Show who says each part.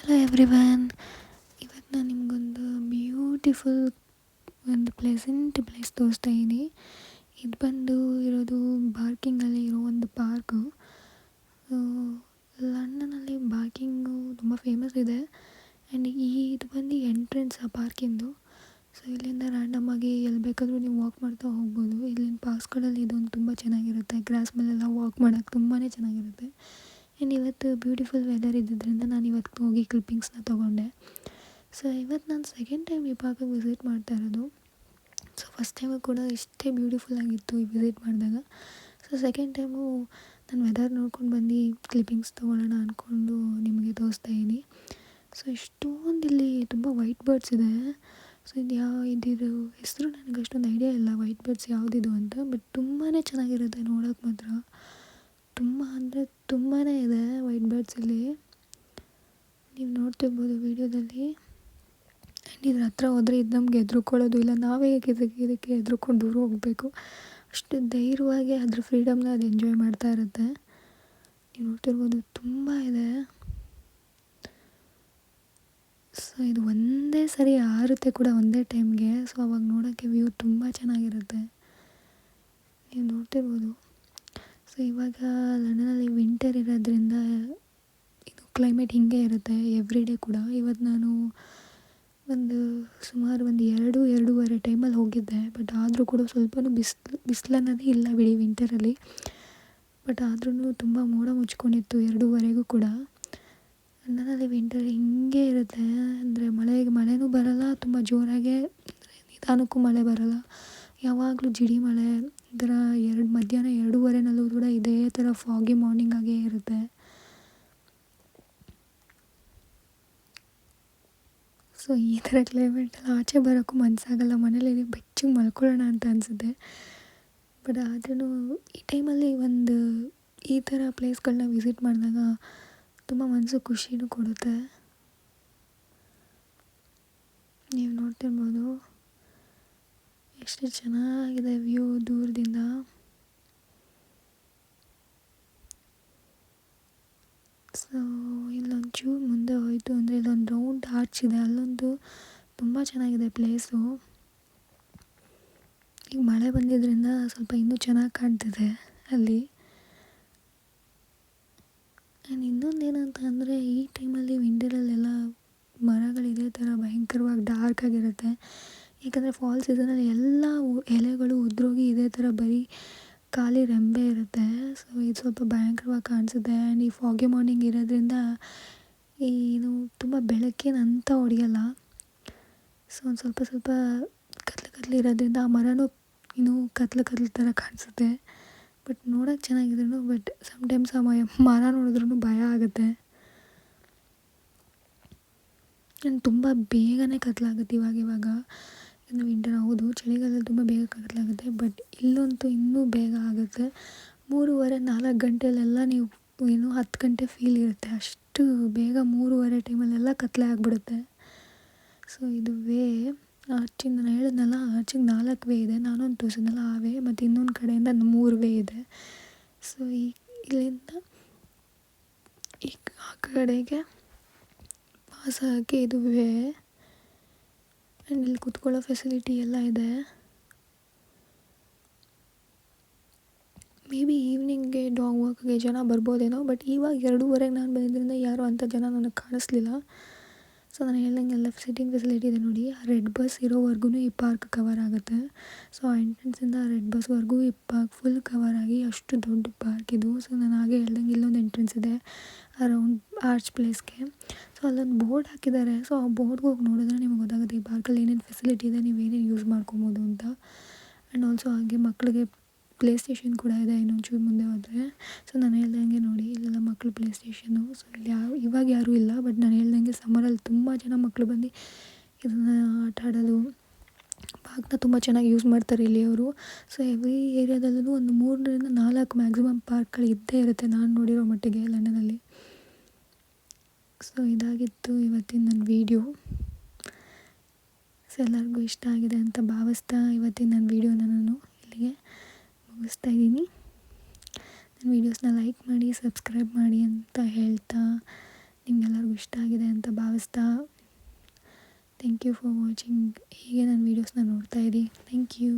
Speaker 1: Hello everyone. ಇವತ್ತು ನಾನು ನಿಮಗೊಂದು ಬ್ಯೂಟಿಫುಲ್ ಒಂದು ಪ್ಲೆಸೆಂಟ್ ಪ್ಲೇಸ್ ತೋರಿಸ್ತಾ ಇದ್ದೀನಿ. ಇದು ಬಂದು ಇರೋದು ಬಾರ್ಕಿಂಗಲ್ಲಿ ಇರೋ ಒಂದು ಪಾರ್ಕು. ಲಂಡನ್ನಲ್ಲಿ ಬಾರ್ಕಿಂಗು ತುಂಬ ಫೇಮಸ್ ಇದೆ. ಆ್ಯಂಡ್ ಇದು ಬಂದು ಎಂಟ್ರೆನ್ಸ್ ಆ ಪಾರ್ಕಿಂದು. ಸೊ ಇಲ್ಲಿಂದ ರ್ಯಾಂಡಮಾಗಿ ಎಲ್ಲಿ ಬೇಕಾದರೂ ನೀವು ವಾಕ್ ಮಾಡ್ತಾ ಹೋಗ್ಬೋದು. ಇಲ್ಲಿನ ಪಾರ್ಕ್ಸ್ಗಳಲ್ಲಿ ಇದೊಂದು ತುಂಬ ಚೆನ್ನಾಗಿರುತ್ತೆ. ಗ್ರಾಸ್ ಮೇಲೆಲ್ಲ ವಾಕ್ ಮಾಡೋಕ್ಕೆ ತುಂಬಾ ಚೆನ್ನಾಗಿರುತ್ತೆ. ಆ್ಯಂಡ್ ಇವತ್ತು ಬ್ಯೂಟಿಫುಲ್ ವೆದರ್ ಇದ್ದಿದ್ದರಿಂದ ನಾನು ಇವತ್ತು ಹೋಗಿ ಕ್ಲಿಪ್ಪಿಂಗ್ಸ್ನ ತೊಗೊಂಡೆ. ಸೊ ಇವತ್ತು ನಾನು ಸೆಕೆಂಡ್ ಟೈಮ್ ಈ ಪಾರ್ಕಿಗೆ ವಿಸಿಟ್ ಮಾಡ್ತಾ ಇರೋದು. ಸೊ ಫಸ್ಟ್ ಟೈಮು ಕೂಡ ಇಷ್ಟೇ ಬ್ಯೂಟಿಫುಲ್ ಆಗಿತ್ತು ಈ ವಿಸಿಟ್ ಮಾಡಿದಾಗ. ಸೊ ಸೆಕೆಂಡ್ ಟೈಮು ನಾನು ವೆದರ್ ನೋಡ್ಕೊಂಡು ಬಂದು ಕ್ಲಿಪ್ಪಿಂಗ್ಸ್ ತೊಗೊಳ್ಳೋಣ ಅಂದ್ಕೊಂಡು ನಿಮಗೆ ತೋರಿಸ್ತಾ ಇದ್ದೀನಿ. ಸೊ ಇಷ್ಟೊಂದು ಇಲ್ಲಿ ತುಂಬ ವೈಟ್ ಬರ್ಡ್ಸ್ ಇದೆ. ಸೊ ಇದಿದು ಹೆಸರು ನನಗೆ ಅಷ್ಟೊಂದು ಐಡಿಯಾ ಇಲ್ಲ ವೈಟ್ ಬರ್ಡ್ಸ್ ಯಾವುದಿದು ಅಂತ. ಬಟ್ ತುಂಬಾ ಚೆನ್ನಾಗಿರುತ್ತೆ ನೋಡೋಕೆ ಮಾತ್ರ. ತುಂಬ ಅಂದರೆ ತುಂಬಾ ಇದೆ ವೈಟ್ ಬರ್ಡ್ಸ್ ಇಲ್ಲಿ, ನೀವು ನೋಡ್ತಿರ್ಬೋದು ವೀಡಿಯೋದಲ್ಲಿ. ಆ್ಯಂಡ್ ಇದ್ರ ಹತ್ರ ಹೋದರೆ ಇದು ನಮಗೆ ಹೆದ್ರುಕೊಳ್ಳೋದು ಇಲ್ಲ, ನಾವೇ ಇದಕ್ಕೆ ಹೆದ್ರುಕೊಂಡು ದೂರ ಹೋಗಬೇಕು. ಅಷ್ಟು ಧೈರ್ಯವಾಗಿ ಅದ್ರ ಫ್ರೀಡಮ್ನ ಅದು ಎಂಜಾಯ್ ಮಾಡ್ತಾ ಇರುತ್ತೆ. ನೀವು ನೋಡ್ತಿರ್ಬೋದು ತುಂಬ ಇದೆ. ಸೊ ಇದು ಒಂದೇ ಸರಿ ಆರುತ್ತೆ ಕೂಡ ಒಂದೇ ಟೈಮ್ಗೆ. ಸೊ ಅವಾಗ ನೋಡೋಕ್ಕೆ ವ್ಯೂ ತುಂಬ ಚೆನ್ನಾಗಿರುತ್ತೆ, ನೀವು ನೋಡ್ತಿರ್ಬೋದು. ಸೊ ಇವಾಗ ಲಂಡನಲ್ಲಿ ವಿಂಟರ್ ಇರೋದ್ರಿಂದ ಇದು ಕ್ಲೈಮೇಟ್ ಹೀಗೆ ಇರುತ್ತೆ ಎವ್ರಿ ಡೇ ಕೂಡ. ಇವತ್ತು ನಾನು ಸುಮಾರು ಒಂದು ಎರಡೂವರೆ ಟೈಮಲ್ಲಿ ಹೋಗಿದ್ದೆ. ಬಟ್ ಆದರೂ ಕೂಡ ಸ್ವಲ್ಪನೂ ಬಿಸಿಲು ಅನ್ನೋದೇ ಇಲ್ಲ ಬಿಡಿ ವಿಂಟರಲ್ಲಿ. ಬಟ್ ಆದ್ರೂ ತುಂಬ ಮೋಡ ಮುಚ್ಕೊಂಡಿತ್ತು 2:30 ಕೂಡ. ಲಂಡನಲ್ಲಿ ವಿಂಟರ್ ಹೀಗೆ ಇರುತ್ತೆ. ಅಂದರೆ ಮಳೆನೂ ಬರೋಲ್ಲ, ತುಂಬ ಜೋರಾಗೆ ನಿಧಾನಕ್ಕೂ ಮಳೆ ಬರೋಲ್ಲ. ಯಾವಾಗಲೂ ಜಿಡಿ ಮಳೆ. ಈ ಥರ ಮಧ್ಯಾಹ್ನ 2:30ನಲ್ಲೂ ಕೂಡ ಇದೇ ಥರ ಫಾಗಿ ಮಾರ್ನಿಂಗ್ ಆಗೇ ಇರುತ್ತೆ. ಸೊ ಈ ಥರ ಕ್ಲೈಮೇಟಲ್ಲಿ ಆಚೆ ಬರೋಕ್ಕೂ ಮನಸ್ಸಾಗಲ್ಲ, ಮನೇಲಿ ಬೆಚ್ಚಗೆ ಮಲ್ಕೊಳ್ಳೋಣ ಅಂತ ಅನಿಸುತ್ತೆ. ಬಟ್ ಆದ್ರೂ ಈ ಟೈಮಲ್ಲಿ ಈ ಥರ ಪ್ಲೇಸ್ಗಳನ್ನ ವಿಸಿಟ್ ಮಾಡಿದಾಗ ತುಂಬ ಮನಸ್ಸು ಖುಷಿನೂ ಕೊಡುತ್ತೆ. ನೀವು ನೋಡ್ತಿರ್ಬೋದು ಎಷ್ಟು ಚೆನ್ನಾಗಿದೆ ವ್ಯೂ ದೂರದಿಂದ. ಸೊ ಇಲ್ಲೊಂಚೂರು ಮುಂದೆ ಹೋಯಿತು ಅಂದರೆ ಇಲ್ಲೊಂದು ರೌಂಡ್ ಆರ್ಚ್ ಇದೆ, ಅಲ್ಲೊಂದು ತುಂಬ ಚೆನ್ನಾಗಿದೆ ಪ್ಲೇಸು. ಈಗ ಮಳೆ ಬಂದಿದ್ದರಿಂದ ಸ್ವಲ್ಪ ಇನ್ನೂ ಚೆನ್ನಾಗಿ ಕಾಣ್ತಿದೆ ಅಲ್ಲಿ. ಆ್ಯಂಡ್ ಇನ್ನೊಂದೇನಂತ ಅಂದರೆ ಈ ಟೈಮಲ್ಲಿ ವಿಂಟರಲ್ಲೆಲ್ಲ ಮರಗಳು ಇದೇ ಥರ ಭಯಂಕರವಾಗಿ ಡಾರ್ಕ್ ಆಗಿರುತ್ತೆ. ಏಕೆಂದರೆ ಫಾಲ್ ಸೀಸನಲ್ಲಿ ಎಲ್ಲ ಎಲೆಗಳು ಉದುರೋಗಿ ಇದೇ ಥರ ಬರೀ ಖಾಲಿ ರೆಂಬೆ ಇರುತ್ತೆ. ಸೊ ಇದು ಸ್ವಲ್ಪ ಭಯಂಕರವಾಗಿ ಕಾಣಿಸುತ್ತೆ. ಆ್ಯಂಡ್ ಈ ಫಾಗಿ ಮಾರ್ನಿಂಗ್ ಇರೋದ್ರಿಂದ ಇದು ತುಂಬ ಬೆಳಕೇನಂತ ಹೊಡೆಯಲ್ಲ. ಸೊ ಒಂದು ಸ್ವಲ್ಪ ಕತ್ಲು ಇರೋದ್ರಿಂದ ಆ ಮರನೂ ಇನ್ನೂ ಕತ್ಲು ಥರ ಕಾಣಿಸುತ್ತೆ. ಬಟ್ ನೋಡೋಕೆ ಚೆನ್ನಾಗಿದ್ರು ಬಟ್ ಸಮ್ಟೈಮ್ಸ್ ಆ ಮರ ನೋಡಿದ್ರೂ ಭಯ ಆಗುತ್ತೆ. ಆ್ಯಂಡ್ ತುಂಬ ಬೇಗನೆ ಕತ್ಲಾಗುತ್ತೆ ಇವಾಗ. ಇನ್ನು ವಿಂಟರ್ ಹೌದು, ಚಳಿಗಾಲದಲ್ಲಿ ತುಂಬ ಬೇಗ ಕತ್ಲಾಗುತ್ತೆ. ಬಟ್ ಇಲ್ಲಂತೂ ಇನ್ನೂ ಬೇಗ ಆಗುತ್ತೆ. 3:30-4 ಗಂಟೆಲೆಲ್ಲ ನೀವು 10 ಗಂಟೆ ಫೀಲ್ ಇರುತ್ತೆ. ಅಷ್ಟು ಬೇಗ 3:30 ಟೈಮಲ್ಲೆಲ್ಲ ಕತ್ಲೆ ಆಗಿಬಿಡುತ್ತೆ. ಸೊ ಇದು ಆರ್ಚಿಂಗ್ ನಾನು ಹೇಳಿದ್ನಲ್ಲ, ಆರ್ಚಿಂಗ್ 4 ವೇ ಇದೆ. ನಾನೊಂದು ತೋರಿಸಿದ್ನಲ್ಲ ಆ ವೇ, ಮತ್ತು ಇನ್ನೊಂದು ಕಡೆಯಿಂದ 3 ವೇ ಇದೆ. ಸೊ ಇಲ್ಲಿಂದ ಆ ಕಡೆಗೆ ಪಾಸ್ ಆಗಿ ಇದು ವೇ. ಆ್ಯಂಡ್ ಇಲ್ಲಿ ಕೂತ್ಕೊಳ್ಳೋ ಫೆಸಿಲಿಟಿ ಎಲ್ಲ ಇದೆ. ಮೇ ಬಿ ಈವ್ನಿಂಗ್ಗೆ ಡಾಗ್ ವಾಕ್ಗೆ ಜನ ಬರ್ಬೋದೇನೋ. ಬಟ್ ಇವಾಗ 2:30 ನಾನು ಬಂದಿದ್ದರಿಂದ ಯಾರೂ ಅಂಥ ಜನ ನನಗೆ ಕಾಣಿಸ್ಲಿಲ್ಲ. ಸೊ ನಾನು ಹೇಳ್ದಂಗೆಲ್ಲ ಸಿಟ್ಟಿಂಗ್ ಫೆಸಿಲಿಟಿ ಇದೆ ನೋಡಿ. ಆ ರೆಡ್ ಬಸ್ ಇರೋವರೆಗೂ ಈ ಪಾರ್ಕ್ ಕವರ್ ಆಗುತ್ತೆ. ಸೊ ಆ ಎಂಟ್ರೆನ್ಸಿಂದ ರೆಡ್ ಬಸ್ವರೆಗೂ ಈ ಪಾರ್ಕ್ ಫುಲ್ ಕವರ್ ಆಗಿ ಅಷ್ಟು ದೊಡ್ಡ ಪಾರ್ಕ್ ಇದು. ಸೊ ನಾನು ಹಾಗೆ ಹೇಳ್ದಂಗೆ ಇಲ್ಲೊಂದು ಎಂಟ್ರೆನ್ಸ್ ಇದೆ ಅರೌಂಡ್ ಆರ್ಚ್ ಪ್ಲೇಸ್ಗೆ. ಸೊ ಅಲ್ಲೊಂದು ಬೋರ್ಡ್ ಹಾಕಿದ್ದಾರೆ. ಸೊ ಆ ಬೋರ್ಡ್ಗೆ ಹೋಗಿ ನೋಡಿದ್ರೆ ನಿಮಗೆ ಗೊತ್ತಾಗುತ್ತೆ ಈ ಪಾರ್ಕಲ್ಲಿ ಏನೇನು ಫೆಸಿಲಿಟಿ ಇದೆ, ನೀವು ಏನೇನು ಯೂಸ್ ಮಾಡ್ಕೊಬೋದು ಅಂತ. ಆ್ಯಂಡ್ ಆಲ್ಸೋ ಹಾಗೆ ಮಕ್ಕಳಿಗೆ ಪ್ಲೇ ಸ್ಟೇಷನ್ ಕೂಡ ಇದೆ ಇನ್ನೊಂಚೂರು ಮುಂದೆ ಹೋದರೆ. ಸೊ ನಾನು ಹೇಳ್ದಂಗೆ ನೋಡಿ ಇಲ್ಲೆಲ್ಲ ಮಕ್ಕಳು ಪ್ಲೇ ಸ್ಟೇಷನ್ನು. ಸೊ ಇಲ್ಲಿ ಇವಾಗ ಯಾರೂ ಇಲ್ಲ. ಬಟ್ ನಾನು ಹೇಳ್ದಂಗೆ ಸಮ್ಮರಲ್ಲಿ ತುಂಬ ಜನ ಮಕ್ಕಳು ಬಂದು ಇದನ್ನು ಆಟ ಆಡೋದು ಪಾರ್ಕ್ನ ತುಂಬ ಚೆನ್ನಾಗಿ ಯೂಸ್ ಮಾಡ್ತಾರೆ ಇಲ್ಲಿ ಅವರು. ಸೊ ಎವ್ರಿ ಏರಿಯಾದಲ್ಲೂ ಒಂದು 3-4 ಮ್ಯಾಕ್ಸಿಮಮ್ ಪಾರ್ಕ್ಗಳು ಇದ್ದೇ ಇರುತ್ತೆ ನಾನು ನೋಡಿರೋ ಮಟ್ಟಿಗೆ ಲಂಡನಲ್ಲಿ. ಸೊ ಇದಾಗಿತ್ತು ಇವತ್ತಿನ ನನ್ನ ವೀಡಿಯೋ. ಸೊ ಎಲ್ಲರಿಗೂ ಇಷ್ಟ ಆಗಿದೆ ಅಂತ ಭಾವಿಸ್ತಾ ಇವತ್ತಿನ ನನ್ನ ವೀಡಿಯೋನ ನಾನು ಇಲ್ಲಿಗೆ ಮುಗಿಸ್ತಾ ಇದ್ದೀನಿ. ನನ್ನ ವೀಡಿಯೋಸ್ನ ಲೈಕ್ ಮಾಡಿ, ಸಬ್ಸ್ಕ್ರೈಬ್ ಮಾಡಿ ಅಂತ ಹೇಳ್ತಾ ನಿಮ್ಗೆಲ್ಲರಿಗೂ ಇಷ್ಟ ಆಗಿದೆ ಅಂತ ಭಾವಿಸ್ತಾ ಥ್ಯಾಂಕ್ ಯು ಫಾರ್ ವಾಚಿಂಗ್. ಹೀಗೆ ನನ್ನ ವೀಡಿಯೋಸ್ನ ನೋಡ್ತಾ ಇರಿ. Thank you.